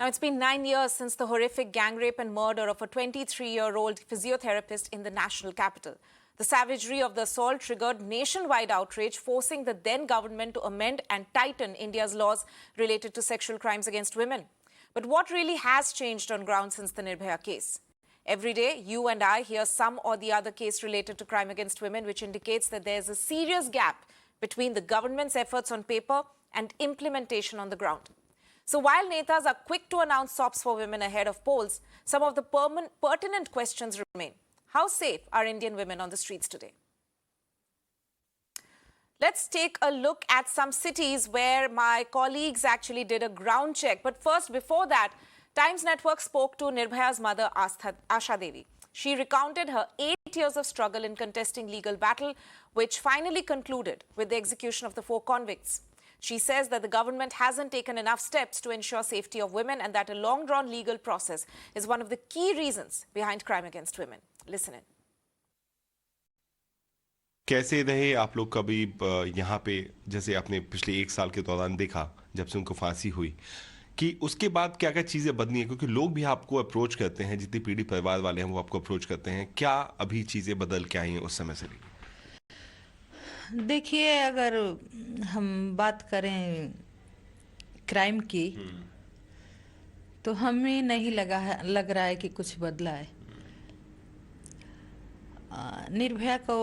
Now, it's been 9 years since the horrific gang rape and murder of a 23-year-old physiotherapist in the national capital. The savagery of the assault triggered nationwide outrage, forcing the then government to amend and tighten India's laws related to sexual crimes against women. But what really has changed on ground since the Nirbhaya case? Every day, you and I hear some or the other case related to crime against women, which indicates that there's a serious gap between the government's efforts on paper and implementation on the ground. So while netas are quick to announce SOPs for women ahead of polls, some of the pertinent questions remain. How safe are Indian women on the streets today? Let's take a look at some cities where my colleagues actually did a ground check. But first, before that, Times Network spoke to Nirbhaya's mother, AshaDevi. She recounted her 8 years of struggle in contesting legal battle, which finally concluded with the execution of the 4 convicts. She says that the government hasn't taken enough steps to ensure safety of women and that a long-drawn legal process is one of the key reasons behind crime against women. Listen in. कैसे रहे आप लोग कभी यहाँ पे, जैसे आपने पिछले 1 साल के दौरान देखा जब से उनको फांसी हुई, कि उसके बाद क्या क्या चीज़ें बदली हैं? क्योंकि लोग भी आपको अप्रोच करते हैं, जितनी पीढ़ी परिवार वाले हैं वो आपको अप्रोच करते हैं. क्या अभी चीज़ें बदल के आई हैं उस समय से? देखिए, अगर हम बात करें क्राइम की, तो हमें नहीं लग रहा है कि कुछ बदला है. निर्भया को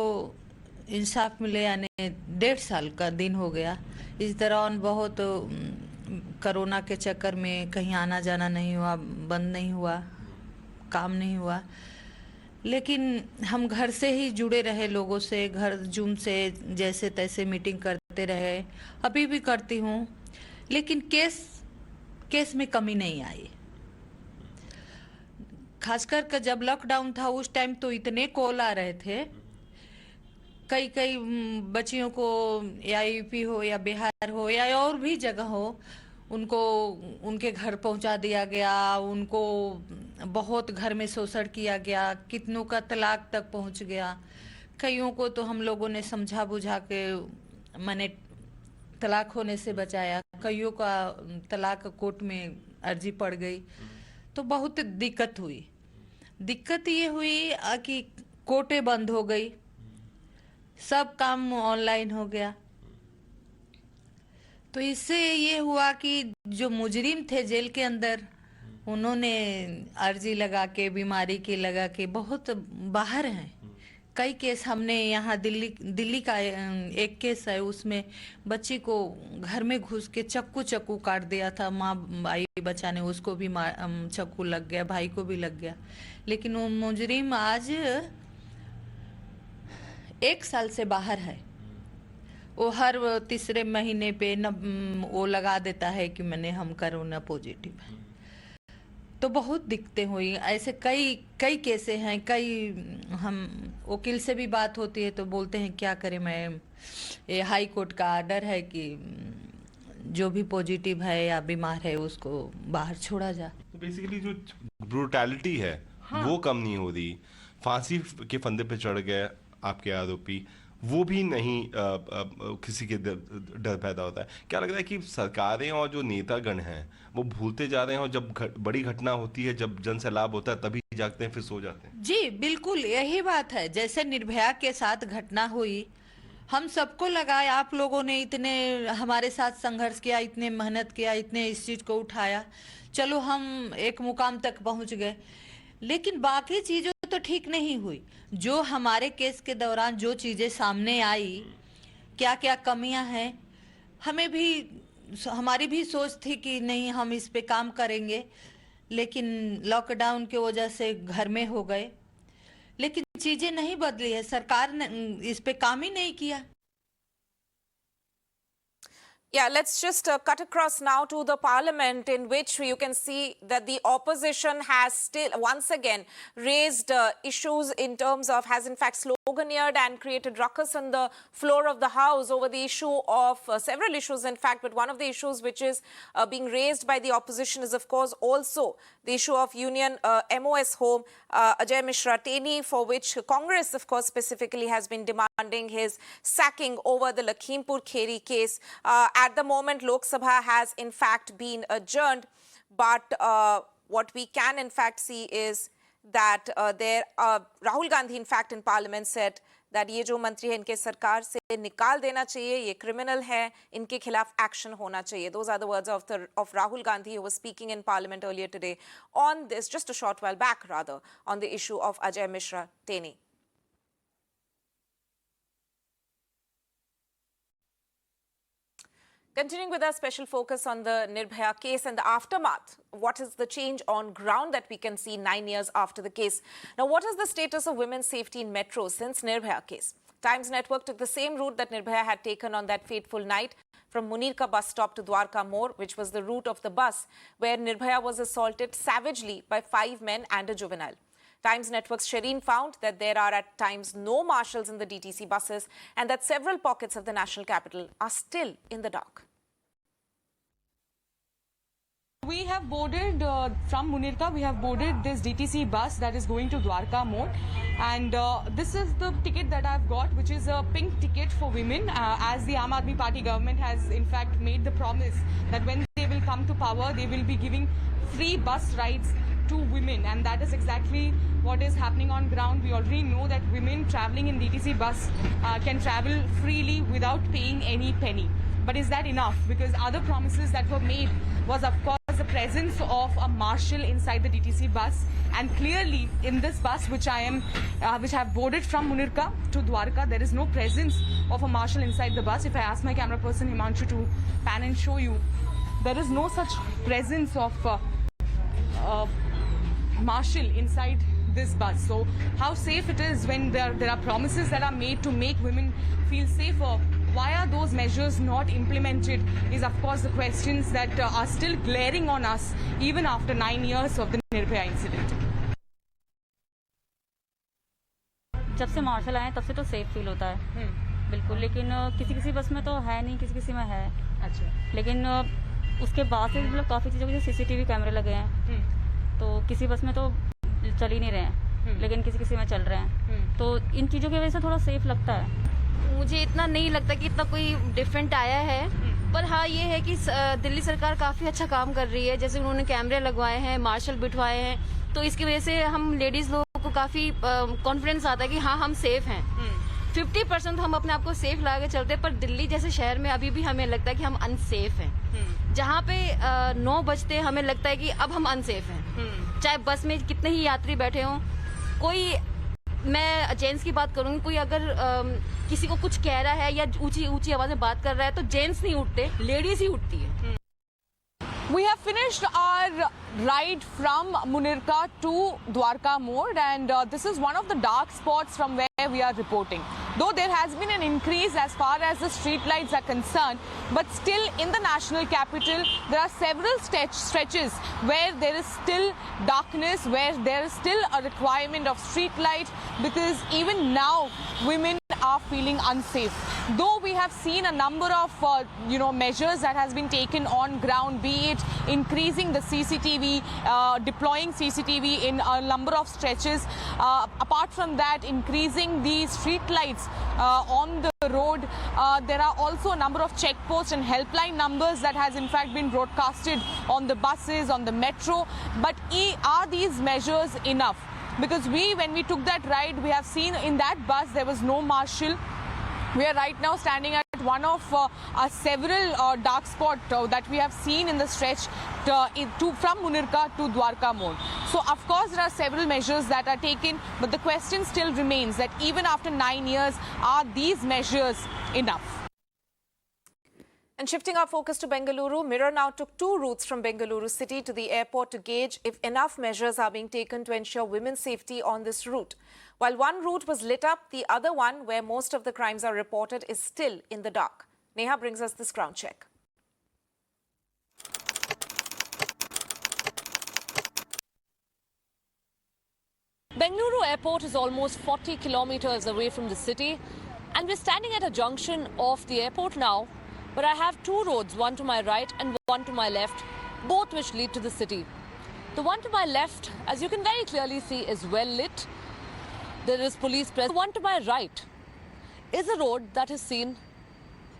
इंसाफ मिले यानी 1.5 साल का दिन हो गया. इस दौरान बहुत कोरोना के चक्कर में कहीं आना जाना नहीं हुआ, बंद नहीं हुआ, काम नहीं हुआ. लेकिन हम घर से ही जुड़े रहे लोगों से, घर जूम से जैसे तैसे मीटिंग करते रहे, अभी भी करती हूँ. लेकिन केस में कमी नहीं आई. खासकर जब लॉकडाउन था उस टाइम तो इतने कॉल आ रहे थे. कई बच्चियों को या यूपी हो या बिहार हो या और भी जगह हो, उनको उनके घर पहुंचा दिया गया. उनको बहुत घर में शोषण किया गया. कितनों का तलाक तक पहुंच गया. कईयों को तो हम लोगों ने समझा बुझा के मैंने तलाक होने से बचाया. कईयों का तलाक कोर्ट में अर्जी पड़ गई. तो बहुत दिक्कत हुई. दिक्कत ये हुई कि कोर्टें बंद हो गई, सब काम ऑनलाइन हो गया. तो इससे ये हुआ कि जो मुजरिम थे जेल के अंदर, उन्होंने अर्जी लगा के, बीमारी की लगा के बहुत बाहर हैं. कई केस हमने यहाँ दिल्ली का एक केस है, उसमें बच्ची को घर में घुस के चाकू काट दिया था. माँ भाई बचाने, उसको भी चाकू लग गया, भाई को भी लग गया. लेकिन वो मुजरिम आज 1 साल से बाहर है. वो हर 3 महीने पे वो लगा देता है कि हम कोरोना पॉजिटिव है. तो बहुत दिक्कतें हुई. ऐसे कई केसे हैं. हम वकील से भी बात होती है तो बोलते हैं क्या करें मैम, ये हाई कोर्ट का आर्डर है कि जो भी पॉजिटिव है या बीमार है उसको बाहर छोड़ा जा. तो बेसिकली जो ब्रूटैलिटी है, हाँ, वो कम नहीं हो रही. फांसी के फंदे पे चढ़ गए आपके आरोपी, वो भी नहीं किसी के डर पैदा होता है. क्या लग रहा है कि सरकारें और जो नेतागण हैं वो भूलते जा रहे हैं, और जब बड़ी घटना होती है, जब जन से लाभ होता है, तभी जागते हैं, फिर सो जाते हैं? जी बिल्कुल यही बात है. जैसे निर्भया के साथ घटना हुई, हम सबको लगा आप लोगों ने इतने हमारे साथ संघर्ष किया, इतने मेहनत किया, इतने इस चीज को उठाया, चलो हम एक मुकाम तक पहुंच गए. लेकिन बाकी चीजों तो ठीक नहीं हुई. जो हमारे केस के दौरान जो चीजें सामने आई, क्या क्या कमियां हैं, हमारी भी सोच थी कि नहीं हम इस पे काम करेंगे. लेकिन लॉकडाउन की वजह से घर में हो गए. लेकिन चीजें नहीं बदली है. सरकार ने इस पे काम ही नहीं किया. Yeah, let's just cut across now to the parliament, in which you can see that the opposition has still once again raised issues in terms of, has in fact sloganeered and created ruckus on the floor of the house over the issue of several issues, in fact. But one of the issues which is being raised by the opposition is, of course, also the issue of Union MOS home, Ajay Mishra Teni, for which Congress, of course, specifically has been demanding demanding his sacking over the Lakhimpur Kheri case. At the moment, Lok Sabha has in fact been adjourned, but what we can in fact see is that Rahul Gandhi in fact in Parliament said that ये जो मंत्री है इनके सरकार से निकाल देना चाहिए, ये criminal है, इनके खिलाफ action होना चाहिए. Those are the words of Rahul Gandhi, who was speaking in Parliament earlier today on this, just a short while back rather, on the issue of Ajay Mishra Teni. Continuing with our special focus on the Nirbhaya case and the aftermath, what is the change on ground that we can see 9 years after the case? Now, what is the status of women's safety in metros since Nirbhaya case? Times Network took the same route that Nirbhaya had taken on that fateful night from Munirka bus stop to Dwarka More, which was the route of the bus where Nirbhaya was assaulted savagely by 5 men and a juvenile. Times Network's Shireen found that there are at times no marshals in the DTC buses and that several pockets of the national capital are still in the dark. We have boarded from Munirka, we have boarded this DTC bus that is going to Dwarka More, and this is the ticket that I've got, which is a pink ticket for women, as the Aam Aadmi Party government has in fact made the promise that when they will come to power, they will be giving free bus rides to women, and that is exactly what is happening on ground. We already know that women traveling in DTC bus can travel freely without paying any penny. But is that enough? Because other promises that were made was, of course, the presence of a marshal inside the DTC bus, and clearly in this bus which I have boarded from Munirka to Dwarka, there is no presence of a marshal inside the bus. If I ask my camera person Himanshu to pan and show you, there is no such presence of marshal inside this bus. So how safe it is when there are promises that are made to make women feel safer? Why are those measures not implemented is, of course, the questions that are still glaring on us even after 9 years of the Nirbhaya incident. जब से martial आए तब से तो safe feel होता है बिल्कुल, लेकिन किसी बस में तो है नहीं, किसी में है. अच्छा. लेकिन उसके बाद से मतलब काफ़ी चीज़ों के CCTV कैमरे लगे हैं, तो किसी बस में तो चल ही नहीं रहे हैं, लेकिन किसी में चल रहे हैं, तो इन चीज़ों की वजह से थोड़ा सेफ लगता है. मुझे इतना नहीं लगता कि इतना कोई डिफरेंट आया है, पर हाँ ये है कि दिल्ली सरकार काफ़ी अच्छा काम कर रही है. जैसे उन्होंने कैमरे लगवाए हैं, मार्शल बिठवाए हैं, तो इसकी वजह से हम लेडीज़ लोगों को काफ़ी कॉन्फिडेंस आता है कि हाँ हम सेफ हैं. 50% हम अपने आप को सेफ लगा के चलते हैं, पर दिल्ली जैसे शहर में अभी भी हमें लगता है कि हम अनसेफ हैं. जहाँ पे 9 बजते हमें लगता है कि अब हम अनसेफ हैं. चाहे बस में कितने ही यात्री बैठे हों, कोई, मैं जेंट्स की बात करूंगी, कोई अगर किसी को कुछ कह रहा है या ऊंची आवाज में बात कर रहा है तो जेंट्स नहीं उठते, लेडीज ही उठती है. We have finished our ride from Munirka to Dwarka More, and this is one of the dark spots from where we are reporting. Though there has been an increase as far as the street lights are concerned, but still in the national capital there are several stretches where there is still darkness, where there is still a requirement of street light, because even now women are feeling unsafe. Though we have seen a number of measures that has been taken on ground, be it increasing the CCTV, deploying CCTV in a number of stretches. Apart from that, increasing the street lights on the road. There are also a number of checkposts and helpline numbers that has in fact been broadcasted on the buses, on the metro. But are these measures enough? Because when we took that ride, we have seen in that bus there was no marshal. We are right now standing at one of several dark spots that we have seen in the stretch from Munirka to Dwarka More. So of course there are several measures that are taken, but the question still remains that even after 9 years, are these measures enough? And shifting our focus to Bengaluru, Mirror now took 2 routes from Bengaluru city to the airport to gauge if enough measures are being taken to ensure women's safety on this route. While one route was lit up, the other one, where most of the crimes are reported, is still in the dark. Neha brings us this ground check. Bengaluru airport is almost 40 kilometers away from the city, and we're standing at a junction of the airport now. But I have 2 roads, one to my right and one to my left, both which lead to the city. The one to my left, as you can very clearly see, is well lit. There is police presence. The one to my right is a road that has seen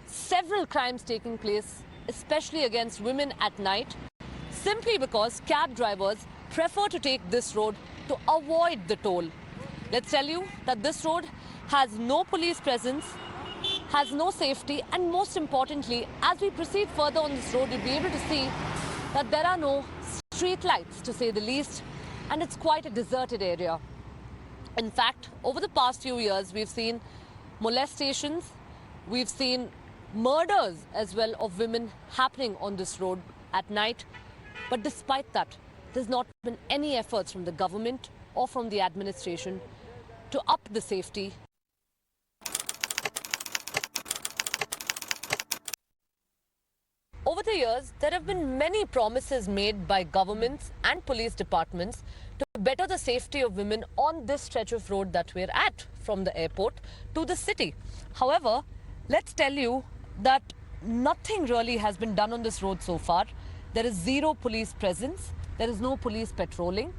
several crimes taking place, especially against women at night, simply because cab drivers prefer to take this road to avoid the toll. Let's tell you that this road has no police presence, has no safety, and most importantly, as we proceed further on this road, you'll be able to see that there are no street lights, to say the least, and it's quite a deserted area. In fact, over the past few years, we've seen molestations, we've seen murders as well of women happening on this road at night. But despite that, there's not been any efforts from the government or from the administration to up the safety. Over the years, there have been many promises made by governments and police departments to better the safety of women on this stretch of road that we're at, from the airport to the city. However, let's tell you that nothing really has been done on this road so far. There is zero police presence. There is no police patrolling.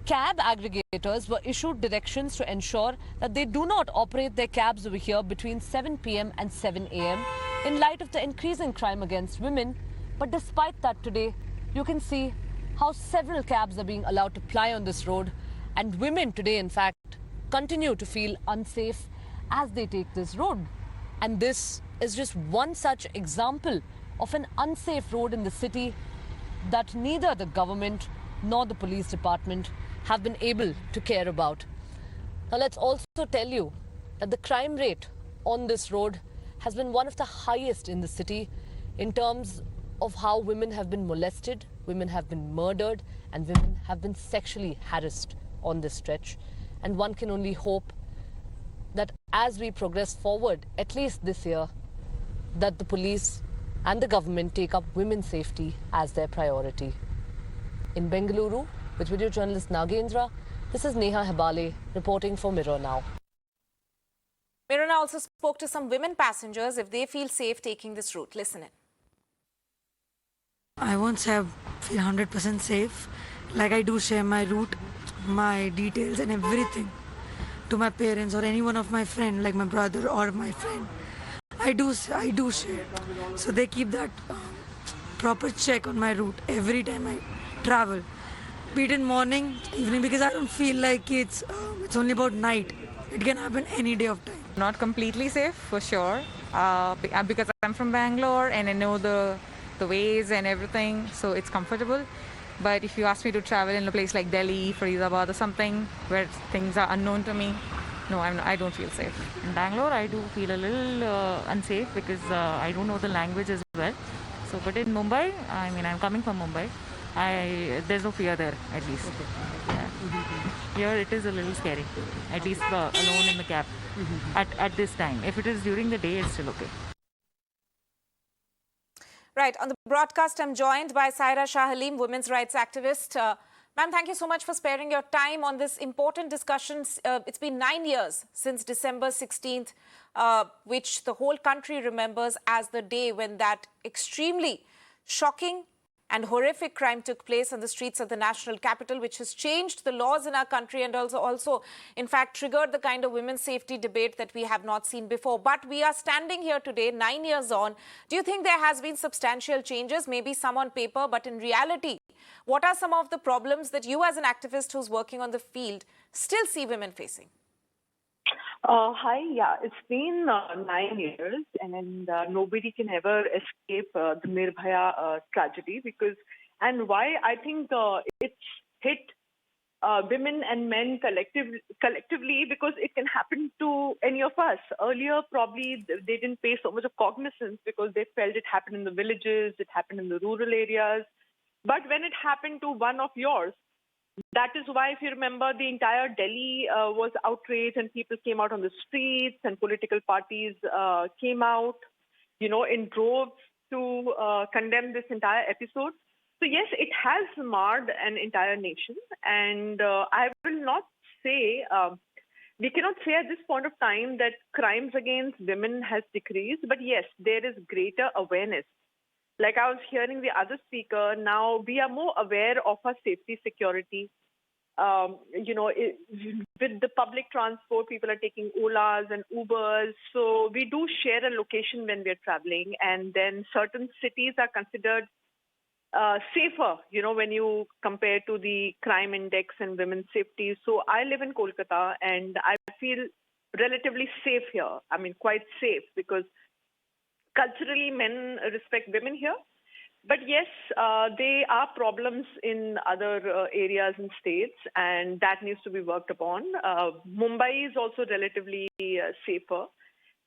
Cab aggregators were issued directions to ensure that they do not operate their cabs over here between 7 p.m. and 7 a.m. in light of the increasing crime against women. But despite that, today, you can see how several cabs are being allowed to ply on this road. And women today, in fact, continue to feel unsafe as they take this road. And this is just one such example of an unsafe road in the city that neither the government nor the police department have been able to care about. Now, let's also tell you that the crime rate on this road has been one of the highest in the city in terms of how women have been molested, women have been murdered, and women have been sexually harassed on this stretch. And one can only hope that as we progress forward, at least this year, that the police and the government take up women's safety as their priority. In Bengaluru, with video journalist Nagendra, this is Neha Hebale reporting for Mirror Now. Mirror Now also spoke to some women passengers if they feel safe taking this route. Listen in. I won't say I feel 100% safe. Like, I do share my route, my details and everything to my parents or any one of my friends, like my brother or my friend. I do share. So they keep that proper check on my route every time I travel. Be it in morning, evening, because I don't feel like it's only about night. It can happen any day of time. Not completely safe, for sure, because I'm from Bangalore and I know the ways and everything, so it's comfortable. But if you ask me to travel in a place like Delhi, Faridabad or something, where things are unknown to me, no, I don't feel safe. In Bangalore, I do feel a little unsafe because I don't know the language as well. So, but in Mumbai, I mean, I'm coming from Mumbai, there's no fear there, at least. Yeah. Here it is a little scary, at least alone in the cab at this time. If it is during the day, it's still okay. Right, on the broadcast, I'm joined by Saira Shah Halim, women's rights activist. Ma'am, thank you so much for sparing your time on this important discussion. It's been 9 years since December 16th, which the whole country remembers as the day when that extremely shocking and horrific crime took place on the streets of the national capital, which has changed the laws in our country and also, in fact, triggered the kind of women's safety debate that we have not seen before. But we are standing here today, 9 years on. Do you think there has been substantial changes, maybe some on paper, but in reality, what are some of the problems that you as an activist who's working on the field still see women facing? Hi, yeah, it's been 9 years and nobody can ever escape the Nirbhaya tragedy and why I think it's hit women and men collectively because it can happen to any of us. Earlier, probably they didn't pay so much of cognizance because they felt it happened in the villages, it happened in the rural areas. But when it happened to one of yours, that is why, if you remember, the entire Delhi was outraged and people came out on the streets and political parties came out, in droves to condemn this entire episode. So, yes, it has marred an entire nation. And I will not say, we cannot say at this point of time that crimes against women has decreased. But, yes, there is greater awareness. Like I was hearing the other speaker, now we are more aware of our safety, security. with the public transport, people are taking Olas and Ubers. So we do share a location when we're traveling, and then certain cities are considered safer, when you compare to the crime index and women's safety. So I live in Kolkata, and I feel relatively safe here. I mean, quite safe, because culturally men respect women here. But yes, there are problems in other areas and states, and that needs to be worked upon. Mumbai is also relatively safer,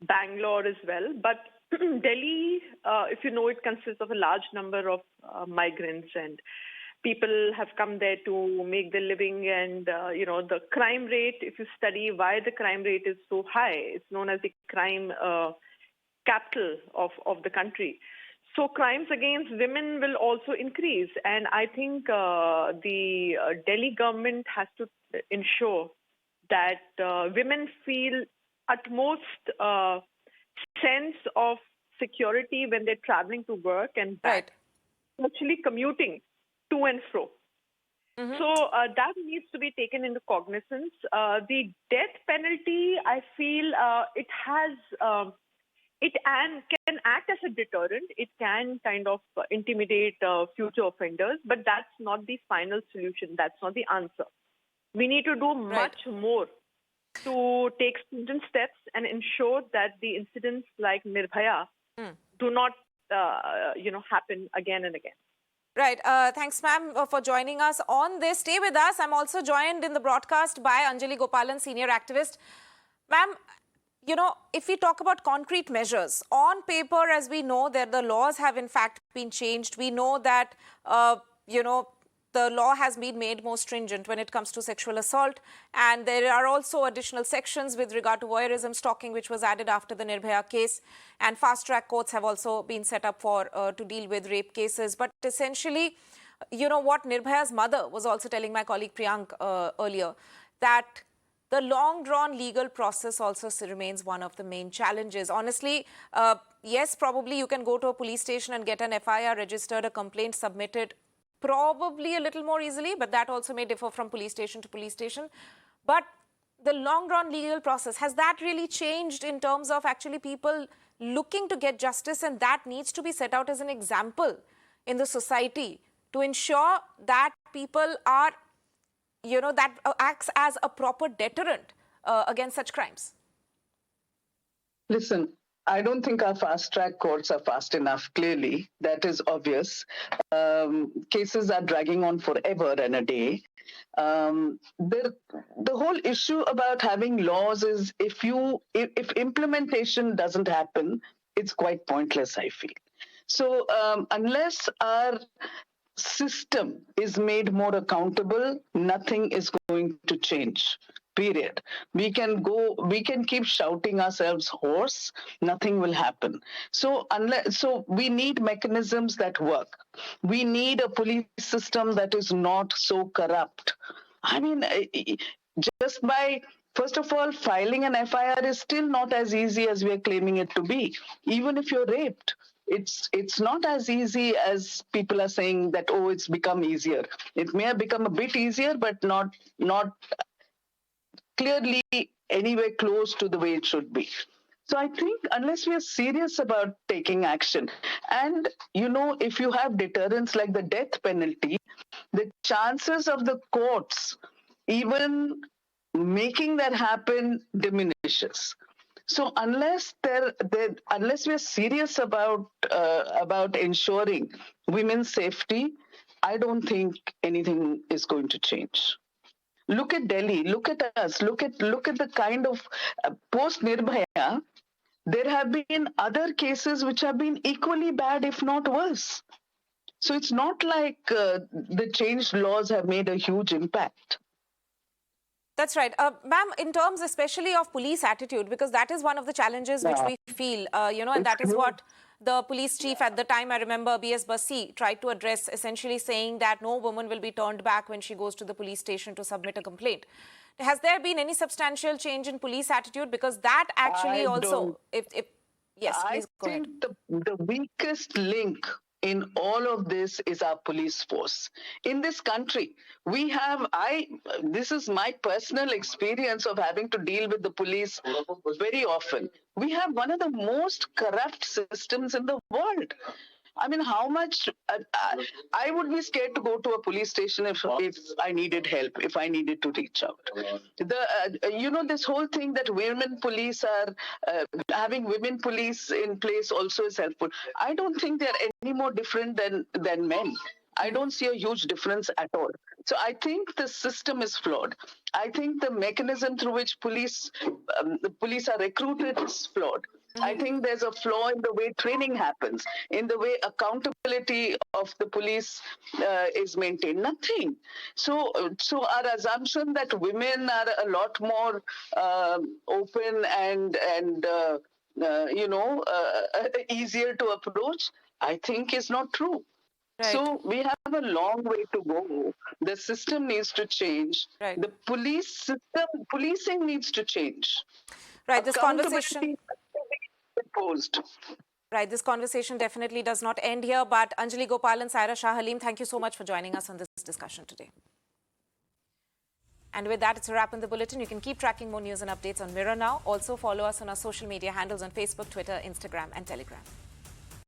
Bangalore as well. But Delhi, if you know, it consists of a large number of migrants, and people have come there to make their living. And, the crime rate, if you study why the crime rate is so high, it's known as the crime capital of the country. So crimes against women will also increase. And I think the Delhi government has to ensure that women feel utmost sense of security when they're traveling to work and back, actually commuting to and fro. So that needs to be taken into cognizance. The death penalty, I feel it has... It can act as a deterrent. It can kind of intimidate future offenders, but that's not the final solution. That's not the answer. We need to do much more to take stringent steps and ensure that the incidents like Nirbhaya do not, happen again and again. Right. Thanks, ma'am, for joining us on this. Stay with us. I'm also joined in the broadcast by Anjali Gopalan, senior activist. Ma'am, if we talk about concrete measures, on paper, as we know, that the laws have in fact been changed. We know that, the law has been made more stringent when it comes to sexual assault. And there are also additional sections with regard to voyeurism, stalking, which was added after the Nirbhaya case. And fast-track courts have also been set up to deal with rape cases. But essentially, what Nirbhaya's mother was also telling my colleague Priyank earlier, that the long-drawn legal process also remains one of the main challenges. Honestly, yes, probably you can go to a police station and get an FIR registered, a complaint submitted, probably a little more easily, but that also may differ from police station to police station. But the long-drawn legal process, has that really changed in terms of actually people looking to get justice? And that needs to be set out as an example in the society to ensure that people are that acts as a proper deterrent against such crimes? Listen, I don't think our fast-track courts are fast enough, clearly. That is obvious. Cases are dragging on forever and a day. The whole issue about having laws is if implementation doesn't happen, it's quite pointless, I feel. So unless our system is made more accountable, nothing is going to change. Period. We can keep shouting ourselves hoarse, nothing will happen. So we need mechanisms that work. We need a police system that is not so corrupt. I mean, just by, first of all, filing an FIR is still not as easy as we are claiming it to be. Even if you're raped, it's not as easy as people are saying that, oh, it's become easier. It may have become a bit easier, but not clearly anywhere close to the way it should be. So I think unless we are serious about taking action, and if you have deterrents like the death penalty, the chances of the courts even making that happen diminishes. So unless we are serious about ensuring women's safety, I don't think anything is going to change. Look at Delhi. Look at us. Look at the kind of post Nirbhaya. There have been other cases which have been equally bad, if not worse. So it's not like the changed laws have made a huge impact. That's right. Ma'am, in terms especially of police attitude, because that is one of the challenges which we feel, and that is what the police chief at the time, I remember, B.S. Bassi, tried to address, essentially saying that no woman will be turned back when she goes to the police station to submit a complaint. Has there been any substantial change in police attitude? Because that actually yes, please go ahead. I think the weakest link in all of this is our police force. In this country, this is my personal experience of having to deal with the police very often. We have one of the most corrupt systems in the world. I mean, how much I would be scared to go to a police station if I needed help, if I needed to reach out. This whole thing that women police are having women police in place also is helpful. I don't think they're any more different than men. I don't see a huge difference at all. So I think the system is flawed. I think the mechanism through which the police are recruited is flawed. I think there's a flaw in the way training happens, in the way accountability of the police is maintained. Nothing. So our assumption that women are a lot more open and easier to approach, I think is not true. Right. So we have a long way to go. The system needs to change. Right. The policing needs to change. Right. This conversation. Imposed. Right. This conversation definitely does not end here. But Anjali Gopal and Saira Shah Halim, thank you so much for joining us on this discussion today. And with that, it's a wrap on the bulletin. You can keep tracking more news and updates on Mirror Now. Also follow us on our social media handles on Facebook, Twitter, Instagram, and Telegram.